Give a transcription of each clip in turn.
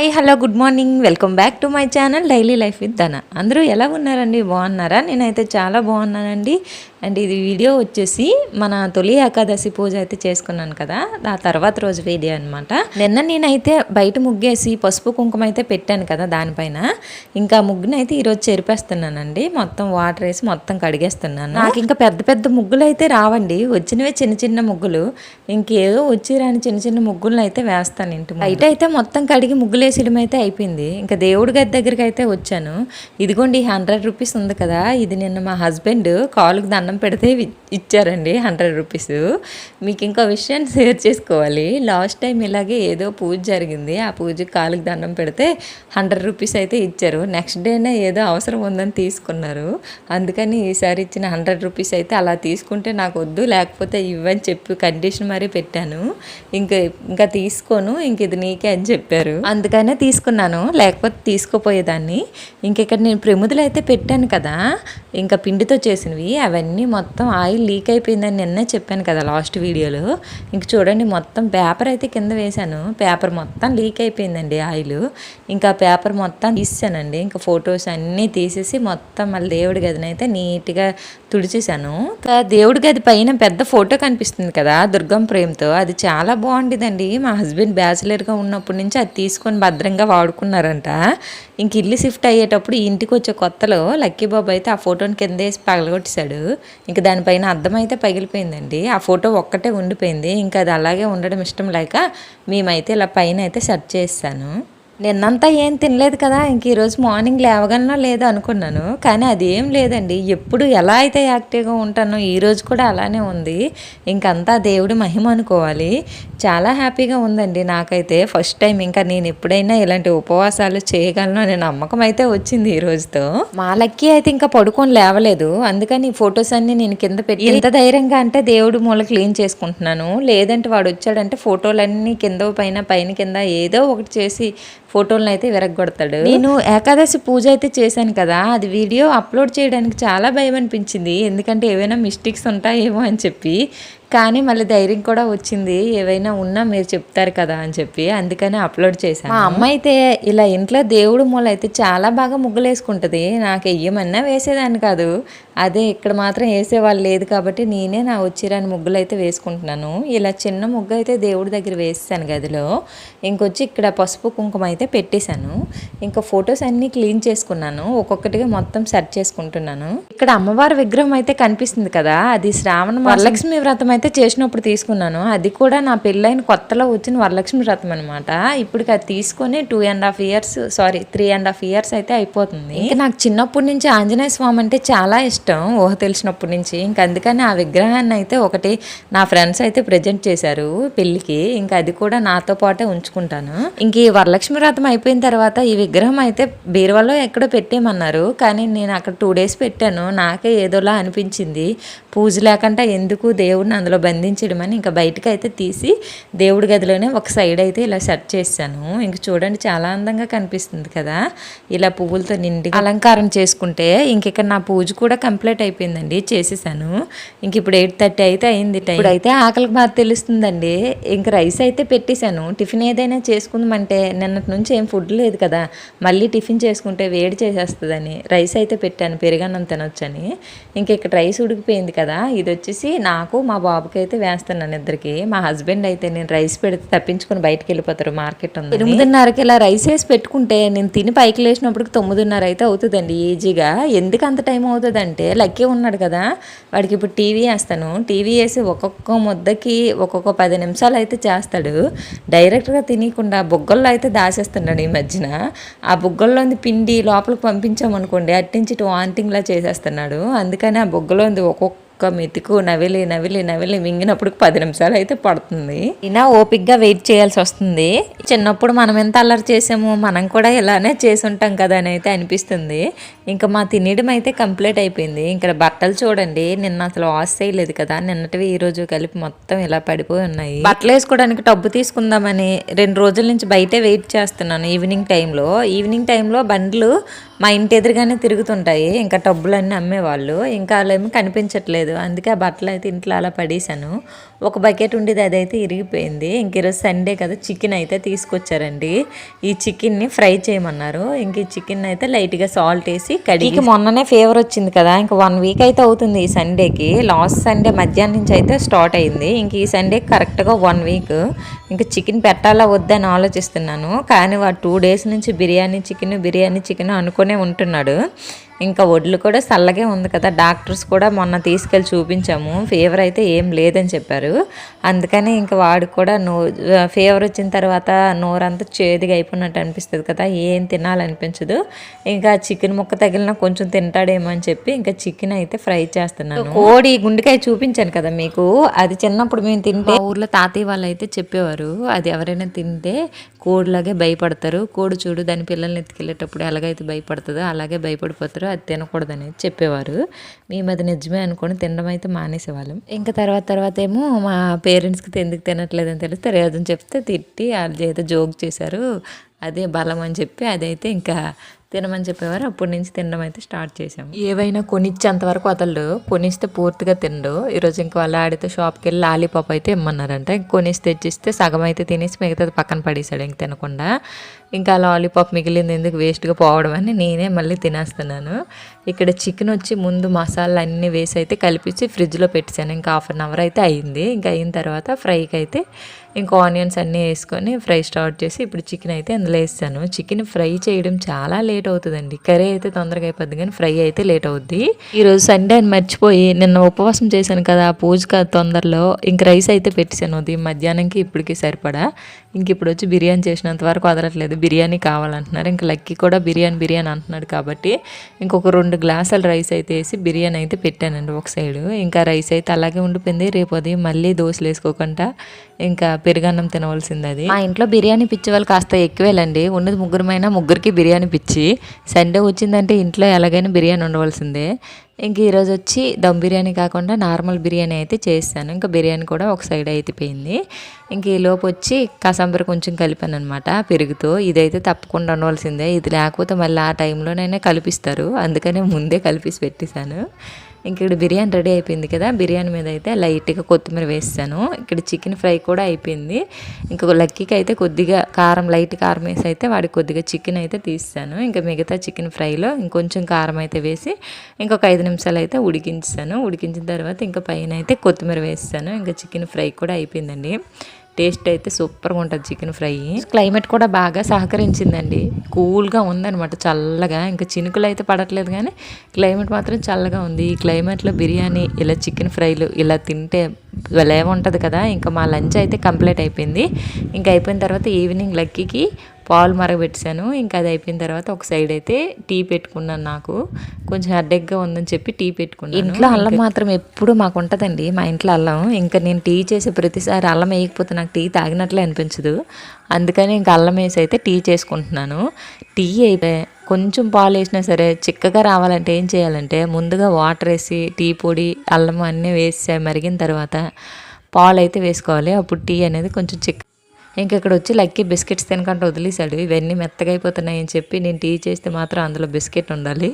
Hi hello good morning welcome back to my channel daily life with ధన. అందరూ ఎలా ఉన్నారండి? బాగున్నారా? నేనైతే చాలా బాగున్నానండి. అండ్ ఇది వీడియో వచ్చేసి మన తొలి ఏకాదశి పూజ అయితే చేసుకున్నాను కదా, ఆ తర్వాత రోజు వీడియో అనమాట. నిన్న నేనైతే బయట ముగ్గేసి పసుపు కుంకుమ అయితే పెట్టాను కదా దానిపైన, ఇంకా ముగ్గునైతే ఈరోజు చెరిపేస్తున్నానండి. మొత్తం వాటర్ వేసి మొత్తం కడిగేస్తున్నాను. నాకు ఇంకా పెద్ద పెద్ద ముగ్గులు అయితే రావండి, వచ్చినవే చిన్న చిన్న ముగ్గులు. ఇంకేదో వచ్చిరాని చిన్న చిన్న ముగ్గులను అయితే వేస్తాను. ఇంటి బయట అయితే మొత్తం కడిగి ముగ్గులేసడం అయితే అయిపోయింది. ఇంకా దేవుడి గది దగ్గరికి అయితే వచ్చాను. ఇదిగోండి 100 రూపీస్ ఉంది కదా, ఇది నిన్న మా హస్బెండ్ కాలుకి దండం పెడితే ఇచ్చారండి 100 రూపీస్. మీకు ఇంకో విషయాన్ని షేర్ చేసుకోవాలి. లాస్ట్ టైం ఇలాగే ఏదో పూజ జరిగింది, ఆ పూజకి కాలుకి దండం పెడితే 100 రూపీస్ అయితే ఇచ్చారు. నెక్స్ట్ డేనే ఏదో అవసరం ఉందని తీసుకున్నారు. అందుకని ఈసారి ఇచ్చిన 100 రూపీస్ అయితే అలా తీసుకుంటే నాకు వద్దు, లేకపోతే ఇవ్వని చెప్పి కండిషన్ మరీ పెట్టాను. ఇంకా తీసుకోను, ఇంక ఇది నీకే అని చెప్పారు. అందుకనే తీసుకున్నాను, లేకపోతే తీసుకోపోయేదాన్ని. ఇక్కడ నేను ప్రమిదలు అయితే పెట్టాను కదా, ఇంకా పిండితో చేసినవి, అవన్నీ మొత్తం ఆయిల్ లీక్ అయిపోయిందని నిన్నే చెప్పాను కదా లాస్ట్ వీడియోలో. ఇంక చూడండి మొత్తం పేపర్ అయితే కింద వేశాను, పేపర్ మొత్తం లీక్ అయిపోయిందండి ఆయిల్. ఇంకా పేపర్ మొత్తం తీసానండి. ఇంకా ఫొటోస్ అన్నీ తీసేసి మొత్తం మళ్ళీ దేవుడి గదిని అయితే నీట్గా తుడిచేశాను. ఇంకా దేవుడి గది పైన పెద్ద ఫోటో కనిపిస్తుంది కదా దుర్గం ప్రేమతో, అది చాలా బాగుండేదండి. మా హస్బెండ్ బ్యాచిలర్గా ఉన్నప్పటి నుంచి అది తీసుకొని భద్రంగా వాడుకున్నారంట. ఇంక ఇల్లు షిఫ్ట్ అయ్యేటప్పుడు ఇంటికి వచ్చే కొత్తలో లక్కీ బాబు అయితే ఆ ఫోటోని కింద వేసి పగలగొట్టేశాడు. ఇంక దానిపైన అద్దం అయితే పగిలిపోయిందండి. ఆ ఫోటో ఒక్కటే ఉండిపోయింది. ఇంకా అది అలాగే ఉండడం ఇష్టం లేక మేమైతే ఇలా పైన అయితే సెట్ చేస్తాను. నిన్నంతా ఏం తినలేదు కదా, ఇంక ఈరోజు మార్నింగ్ లేవగలనో లేదో అనుకున్నాను, కానీ అది ఏం లేదండి. ఎప్పుడు ఎలా అయితే యాక్టివ్గా ఉంటానో ఈరోజు కూడా అలానే ఉంది. ఇంకంతా దేవుడి మహిమ అనుకోవాలి. చాలా హ్యాపీగా ఉందండి నాకైతే. ఫస్ట్ టైం ఇంకా నేను ఎప్పుడైనా ఇలాంటి ఉపవాసాలు చేయగలను అనే నమ్మకం అయితే వచ్చింది ఈ రోజుతో. మా లక్కీ అయితే ఇంకా పడుకొని లేవలేదు, అందుకని ఈ ఫొటోస్ అన్ని నేను కింద పెట్టి ఎంత ధైర్యంగా అంటే దేవుడి మూల క్లీన్ చేసుకుంటున్నాను. లేదంటే వాడు వచ్చాడంటే ఫోటోలన్నీ కింద పైన కింద ఏదో ఒకటి చేసి ఫోటోలను అయితే విరగొడతాడు. నేను ఏకాదశి పూజ అయితే చేశాను కదా, అది వీడియో అప్లోడ్ చేయడానికి చాలా భయం అనిపించింది. ఎందుకంటే ఏవైనా మిస్టేక్స్ ఉంటాయేమో అని చెప్పి, కానీ మళ్ళీ ధైర్యం కూడా వచ్చింది, ఏవైనా ఉన్నా మీరు చెప్తారు కదా అని చెప్పి, అందుకని అప్లోడ్ చేశాను. మా అమ్మ అయితే ఇలా ఇంట్లో దేవుడు మూల అయితే చాలా బాగా ముగ్గులు వేసుకుంటుంది. నాకు వెయ్యమన్నా వేసేదాన్ని కాదు, అదే ఇక్కడ మాత్రం వేసేవాళ్ళు లేదు కాబట్టి నేనే నా వచ్చిరాని ముగ్గులు అయితే వేసుకుంటున్నాను. ఇలా చిన్న ముగ్గు అయితే దేవుడి దగ్గర వేసేసాను గదిలో. ఇంకొచ్చి ఇక్కడ పసుపు కుంకుమ అయితే పెట్టేశాను. ఇంకా ఫొటోస్ అన్నీ క్లీన్ చేసుకున్నాను, ఒక్కొక్కటిగా మొత్తం సెట్ చేసుకుంటున్నాను. ఇక్కడ అమ్మవారి విగ్రహం అయితే కనిపిస్తుంది కదా, అది శ్రావణ వరలక్ష్మి వ్రతం అయితే చేసినప్పుడు తీసుకున్నాను. అది కూడా నా పెళ్ళైన కొత్తలో వచ్చిన వరలక్ష్మి వ్రతం అనమాట. ఇప్పటికి అది తీసుకొని 3.5 ఇయర్స్ అయితే అయిపోతుంది. ఇంకా నాకు చిన్నప్పటి నుంచి ఆంజనేయ స్వామి అంటే చాలా ఇష్టం, ఊహ తెలిసినప్పటి నుంచి. ఇంకా అందుకని ఆ విగ్రహాన్ని అయితే ఒకటి నా ఫ్రెండ్స్ అయితే ప్రజెంట్ చేశారు పెళ్ళికి. ఇంకా అది కూడా నాతో పాటే ఉంచుకుంటాను. ఇంక ఈ వరలక్ష్మి వ్రతం అయిపోయిన తర్వాత ఈ విగ్రహం అయితే బీరువాలో ఎక్కడో పెట్టేయమన్నారు, కానీ నేను అక్కడ 2 days పెట్టాను. నాకే ఏదోలా అనిపించింది, పూజ లేకుండా ఎందుకు దేవుడిని అందులో బంధించడం అని ఇంకా బయటకు అయితే తీసి దేవుడి గదిలోనే ఒక సైడ్ అయితే ఇలా సెట్ చేశాను. ఇంక చూడండి చాలా అందంగా కనిపిస్తుంది కదా, ఇలా పువ్వులతో నిండి అలంకారం చేసుకుంటే. ఇక్కడ నా పూజ కూడా కంప్లీట్ అయిపోయిందండి, చేసేసాను. ఇప్పుడు 8:30 అయితే అయింది టైం. ఇప్పుడైతే ఆకలికి బాగా తెలుస్తుందండి. ఇంక రైస్ అయితే పెట్టేశాను. టిఫిన్ ఏదైనా చేసుకుందామంటే నిన్నటి నుంచి ఏం ఫుడ్ లేదు కదా, మళ్ళీ టిఫిన్ చేసుకుంటే వేడి చేసేస్తుందని రైస్ అయితే పెట్టాను, పెరుగన్నం తినొచ్చని. ఇక్కడ రైస్ ఉడికిపోయింది కదా, ఇది వచ్చేసి నాకు మా బాబుకి అయితే వేస్తున్నాను ఇద్దరికి. మా హస్బెండ్ అయితే నేను రైస్ పెడితే తప్పించుకొని బయటకు వెళ్ళిపోతారు, మార్కెట్ ఉంది. 8:30కి ఇలా రైస్ వేసి పెట్టుకుంటే నేను తిని పైకి లేచినప్పటికి 9:30 అయితే అవుతుందండి ఈజీగా. ఎందుకు అంత టైం అవుతుందంటే లక్కీ ఉన్నాడు కదా, వాడికి ఇప్పుడు టీవీ వేస్తాను. టీవీ వేసి ఒక్కొక్క ముద్దకి ఒక్కొక్క 10 నిమిషాలు అయితే చేస్తాడు. డైరెక్ట్గా తినకుండా బుగ్గల్లో అయితే దాచేస్తున్నాడు ఈ మధ్యన. ఆ బుగ్గల్లోంది పిండి లోపలికి పంపించామనుకోండి, అట్టించి వాంతింగ్లా చేసేస్తున్నాడు. అందుకని ఆ బుగ్గలోంది ఒక్కొక్క మెతుకు నవిలి మింగినప్పుడు 10 నిమిషాలు అయితే పడుతుంది. ఇలా ఓపిక్గా వెయిట్ చేయాల్సి వస్తుంది. చిన్నప్పుడు మనం ఎంత అల్లరి చేసామో మనం కూడా ఇలానే చేసి ఉంటాం కదా అని అయితే అనిపిస్తుంది. ఇంకా మా తినడం అయితే కంప్లీట్ అయిపోయింది. ఇంకా బట్టలు చూడండి, నిన్న అసలు వాష్ చేయలేదు కదా, నిన్నటివి ఈ రోజు కలిపి మొత్తం ఇలా పడిపోయి ఉన్నాయి. బట్టలు వేసుకోవడానికి టబ్బు తీసుకుందామని 2 రోజుల నుంచి బయటే వెయిట్ చేస్తున్నాను. ఈవినింగ్ టైంలో బండ్లు మా ఇంటి ఎదురుగానే తిరుగుతుంటాయి, ఇంకా టబ్బులన్నీ అమ్మేవాళ్ళు. ఇంకా వాళ్ళేమో కనిపించట్లేదు. తీయలేదు. అందుకే ఆ బట్టలు అయితే ఇంట్లో అలా పడేసాను. ఒక బకెట్ ఉండేది, అదైతే ఇరిగిపోయింది. ఇంక ఈరోజు సండే కదా, చికెన్ అయితే తీసుకొచ్చారండి. ఈ చికెన్ని ఫ్రై చేయమన్నారు. ఇంక ఈ చికెన్ అయితే లైట్గా సాల్ట్ వేసి కడిగి, మొన్ననే ఫీవర్ వచ్చింది కదా, ఇంకా 1 వీక్ అయితే అవుతుంది ఈ సండేకి. లాస్ట్ సండే మధ్యాహ్నం నుంచి అయితే స్టార్ట్ అయింది. ఇంక ఈ సండే కరెక్ట్గా 1 వీక్. ఇంకా చికెన్ పెట్టాలా వద్దని ఆలోచిస్తున్నాను. కానీ వాడు 2 డేస్ నుంచి బిర్యానీ చికెన్ అనుకునే ఉంటున్నాడు. ఇంకా ఒడ్లు కూడా చల్లగే ఉంది కదా, డాక్టర్స్ కూడా మొన్న తీసుకెళ్ళి చూపించాము, ఫీవర్ అయితే ఏం లేదని చెప్పారు. అందుకని ఇంకా వాడు కూడా ఫీవర్ వచ్చిన తర్వాత నోరంతా చేదుగా అయిపోయినట్టు అనిపిస్తుంది కదా, ఏం తినాలనిపించదు. ఇంకా చికెన్ ముక్క తగిలినా కొంచెం తింటాడేమో అని చెప్పి ఇంకా చికెన్ అయితే ఫ్రై చేస్తున్నాను. కోడి గుండెకాయ చూపించాను కదా మీకు, అది చిన్నప్పుడు మేము తింటే ఊర్లో తాతయ్య వాళ్ళు అయితే చెప్పేవారు, అది ఎవరైనా తింటే కోడిలాగే భయపడతారు. కోడి చూడు దాని పిల్లల్ని ఎత్తుకెళ్ళేటప్పుడు ఎలాగైతే భయపడుతుందో అలాగే భయపడిపోతారు, అది తినకూడదని చెప్పేవారు. మేము అది నిజమే అనుకొని తినడం అయితే మానేసేవాళ్ళం. ఇంకా తర్వాత ఏమో మా పేరెంట్స్కి ఎందుకు తినట్లేదని తెలిస్తే రీజన్ చెప్తే తిట్టి వాళ్ళు ఏదో జోక్ చేశారు, అదే బలం అని చెప్పి అదైతే ఇంకా తినమని చెప్పేవారు. అప్పటి నుంచి తినడం అయితే స్టార్ట్ చేసాము. ఏవైనా కొనిచ్చేంతవరకు వదలడు, కొనిస్తే పూర్తిగా తినడు. ఈరోజు ఇంకా వాళ్ళ ఆడితే షాప్కి వెళ్ళి లాలీపాప్ అయితే ఇమ్మన్నారంట. ఇంక కొనిసి తెచ్చిస్తే సగం అయితే తినేసి మిగతాది పక్కన పడేసాడు ఇంక తినకుండా. ఇంకా లాలీపాప్ మిగిలింది ఎందుకు వేస్ట్గా పోవడం అని నేనే మళ్ళీ తినేస్తున్నాను. ఇక్కడ చికెన్ వచ్చి ముందు మసాలా అన్నీ వేసి అయితే కలిపించి ఫ్రిడ్జ్లో పెట్టాను. ఇంకా 1/2 అవర్ అయితే అయింది. ఇంకా అయిన తర్వాత ఫ్రైకి అయితే ఇంకా ఆనియన్స్ అన్నీ వేసుకొని ఫ్రై స్టార్ట్ చేసి ఇప్పుడు చికెన్ అయితే అందులో వేస్తాను. చికెన్ ఫ్రై చేయడం చాలా లేట్ అవుతుందండి. కర్రీ అయితే తొందరగా అయిపోద్ది కానీ ఫ్రై అయితే లేట్ అవుద్ది. ఈరోజు సండే అని మర్చిపోయి నిన్న ఉపవాసం చేశాను కదా, పూజ తొందరలో ఇంక రైస్ అయితే పెట్టేశాను. ఉదయం మధ్యాహ్నంకి ఇప్పటికి సరిపడా. ఇంక ఇప్పుడు వచ్చి బిర్యానీ చేసినంత వరకు వదలట్లేదు, బిర్యానీ కావాలంటున్నారు. ఇంకా లక్కీ కూడా బిర్యానీ అంటున్నాడు కాబట్టి ఇంకొక 2 గ్లాసుల రైస్ అయితే వేసి బిర్యానీ అయితే పెట్టానండి ఒక సైడు. ఇంకా రైస్ అయితే అలాగే ఉండిపోయింది. రేపు ఉదయం మళ్ళీ దోశలు వేసుకోకుండా ఇంకా పెరుగన్నం తినవలసింది. అది మా ఇంట్లో బిర్యానీ పిచ్చి వాళ్ళు కాస్త ఎక్కువేలండి, ఉన్నది ముగ్గురికి బిర్యానీ పిచ్చి. సండే వచ్చిందంటే ఇంట్లో ఎలాగైనా బిర్యానీ ఉండవలసిందే. ఇంక ఈరోజు వచ్చి దమ్ బిర్యానీ కాకుండా నార్మల్ బిర్యానీ అయితే చేస్తాను. ఇంకా బిర్యానీ కూడా ఒక సైడ్ అయితే పోయింది. ఇంక ఈ లోపు వచ్చి కసాంబర కొంచెం కలిపాను అనమాట పెరుగుతో. ఇదైతే తప్పకుండా ఉండవలసిందే, ఇది లేకపోతే మళ్ళీ ఆ టైంలోనైనా కలిపిస్తారు, అందుకనే ముందే కలిపి పెట్టేశాను. ఇంక ఇక్కడ బిర్యానీ రెడీ అయిపోయింది కదా, బిర్యానీ మీద అయితే లైట్గా కొత్తిమీర వేస్తాను. ఇక్కడ చికెన్ ఫ్రై కూడా అయిపోయింది. ఇంకొక లక్కీకి అయితే కొద్దిగా లైట్ కారం వేసి అయితే వాడికి కొద్దిగా చికెన్ అయితే తీస్తాను. ఇంకా మిగతా చికెన్ ఫ్రైలో ఇంకొంచెం కారం అయితే వేసి ఇంకొక 5 నిమిషాలు అయితే ఉడికించాను. ఉడికించిన తర్వాత ఇంకా పైన అయితే కొత్తిమీర వేస్తాను. ఇంకా చికెన్ ఫ్రై కూడా అయిపోయిందండి. టేస్ట్ అయితే సూపర్గా ఉంటుంది చికెన్ ఫ్రై. క్లైమేట్ కూడా బాగా సహకరించిందండి, కూల్గా ఉందన్నమాట, చల్లగా. ఇంకా చినుకులు అయితే పడట్లేదు కానీ క్లైమేట్ మాత్రం చల్లగా ఉంది. ఈ క్లైమేట్లో బిర్యానీ ఇలా చికెన్ ఫ్రైలు ఇలా తింటే భలే ఉంటుంది కదా. ఇంకా మా లంచ్ అయితే కంప్లీట్ అయిపోయింది. ఇంకా అయిపోయిన తర్వాత ఈవినింగ్ లక్కీకి పాలు మరగబెట్టాను. ఇంకా అది అయిపోయిన తర్వాత ఒక సైడ్ అయితే టీ పెట్టుకున్నాను. నాకు కొంచెం హెడేక్గా ఉందని చెప్పి టీ పెట్టుకున్నాను. ఇంట్లో అల్లం మాత్రం ఎప్పుడు మాకు ఉంటుందండి, మా ఇంట్లో అల్లం. ఇంకా నేను టీ చేసే ప్రతిసారి అల్లం వేయకపోతే నాకు టీ తాగినట్లే అనిపించదు. అందుకని ఇంకా అల్లం వేసి అయితే టీ చేసుకుంటున్నాను. టీ అయితే కొంచెం పాలు వేసినా సరే చిక్కగా రావాలంటే ఏం చేయాలంటే ముందుగా వాటర్ వేసి టీ పొడి అల్లం అన్నీ వేసి మరిగిన తర్వాత పాలు అయితే వేసుకోవాలి. అప్పుడు టీ అనేది కొంచెం ఇంక ఇక్కడ వచ్చి లక్కీ బిస్కెట్స్ తినకుండా వదిలేశాడు. ఇవన్నీ మెత్తగా అయిపోతున్నాయి అని చెప్పి నేను టీ చేస్తే మాత్రం అందులో బిస్కెట్ ఉండాలి.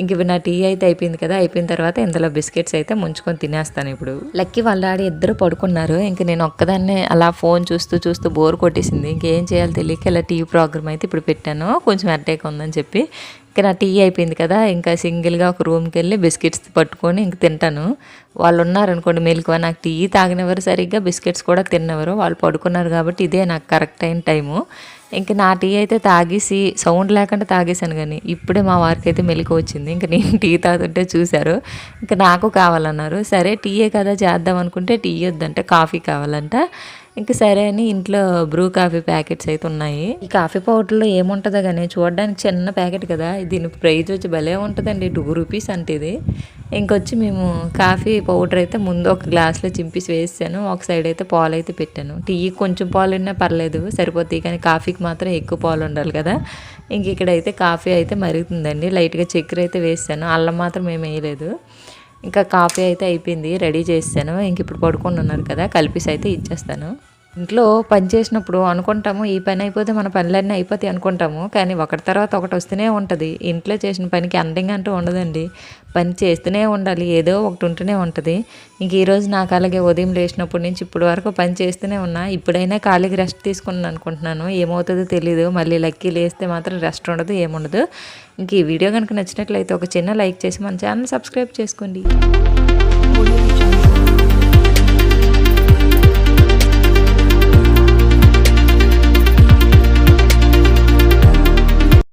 ఇంక ఇప్పుడు నా టీ అయితే అయిపోయింది కదా, అయిపోయిన తర్వాత ఇందులో బిస్కెట్స్ అయితే ముంచుకొని తినేస్తాను. ఇప్పుడు లక్కీ వాళ్ళ డాడీ ఇద్దరు పడుకున్నారు. ఇంక నేను ఒక్కదాన్నే అలా ఫోన్ చూస్తూ బోర్ కొట్టేసింది. ఇంకేం చేయాలో తెలియక ఇలా టీవీ ప్రోగ్రామ్ అయితే ఇప్పుడు పెట్టాను, కొంచెం అటాక్ ఉందని చెప్పి. ఇంకా నా టీ అయిపోయింది కదా, ఇంకా సింగిల్గా ఒక రూమ్కి వెళ్ళి బిస్కెట్స్ పట్టుకొని ఇంక తింటాను. వాళ్ళు ఉన్నారనుకోండి మెలకువ, నాకు టీ తాగినవారు సరిగ్గా, బిస్కెట్స్ కూడా తిన్నవారు. వాళ్ళు పడుకున్నారు కాబట్టి ఇదే నాకు కరెక్ట్ అయిన టైము. ఇంక నా టీ అయితే తాగేసి సౌండ్ లేకుండా తాగేసాను. కానీ ఇప్పుడే మా వారికి అయితే మెలకు వచ్చింది. ఇంక నేను టీ తాగుతుంటే చూశారు, ఇంకా నాకు కావాలన్నారు. సరే టీయే కదా చేద్దాం అనుకుంటే టీ వద్దంటే కాఫీ కావాలంట. ఇంక సరే అని ఇంట్లో బ్రూ కాఫీ ప్యాకెట్స్ అయితే ఉన్నాయి. ఈ కాఫీ పౌడర్లో ఏముంటుందో కానీ చూడడానికి చిన్న ప్యాకెట్ కదా, దీని ప్రైస్ వచ్చి భలే ఉంటుందండి, 2 రూపీస్ అంటే ఇది. ఇంకొచ్చి మేము కాఫీ పౌడర్ అయితే ముందు ఒక గ్లాస్లో చింపేసి వేసాను, ఒక సైడ్ అయితే పాలు అయితే పెట్టాను. టీ కొంచెం పాలు ఉన్నా పర్లేదు సరిపోతాయి, కానీ కాఫీకి మాత్రం ఎక్కువ పాలు ఉండాలి కదా. ఇంక ఇక్కడైతే కాఫీ అయితే మరుగుతుందండి, లైట్గా చక్కెర అయితే వేసాను, అల్లం మాత్రం ఏం వేయలేదు. ఇంకా కాఫీ అయితే అయిపోయింది, రెడీ చేస్తాను. ఇంక ఇప్పుడు పడుకొని ఉన్నారు కదా, కలిపేసి అయితే ఇచ్చేస్తాను. ఇంట్లో పని చేసినప్పుడు అనుకుంటాము ఈ పని అయిపోతే మన పనులన్నీ అయిపోతాయి అనుకుంటాము, కానీ ఒకటి తర్వాత ఒకటి వస్తూనే ఉంటుంది. ఇంట్లో చేసిన పనికి ఎండింగ్ అంటూ ఉండదండి, పని చేస్తూనే ఉండాలి, ఏదో ఒకటి ఉంటూనే ఉంటుంది. ఇంక ఈరోజు నాకు అలాగే ఉదయం లేచినప్పటి నుంచి ఇప్పటి వరకు పని చేస్తూనే ఉన్నా. ఇప్పుడైనా ఖాళీకి రెస్ట్ తీసుకున్నాను అనుకుంటున్నాను, ఏమవుతుందో తెలీదు. మళ్ళీ లక్కీ లేస్తే మాత్రం రెస్ట్ ఉండదు, ఏముండదు. ఇంక ఈ వీడియో కనుక నచ్చినట్లయితే ఒక చిన్న లైక్ చేసి మన ఛానల్ సబ్స్క్రైబ్ చేసుకోండి.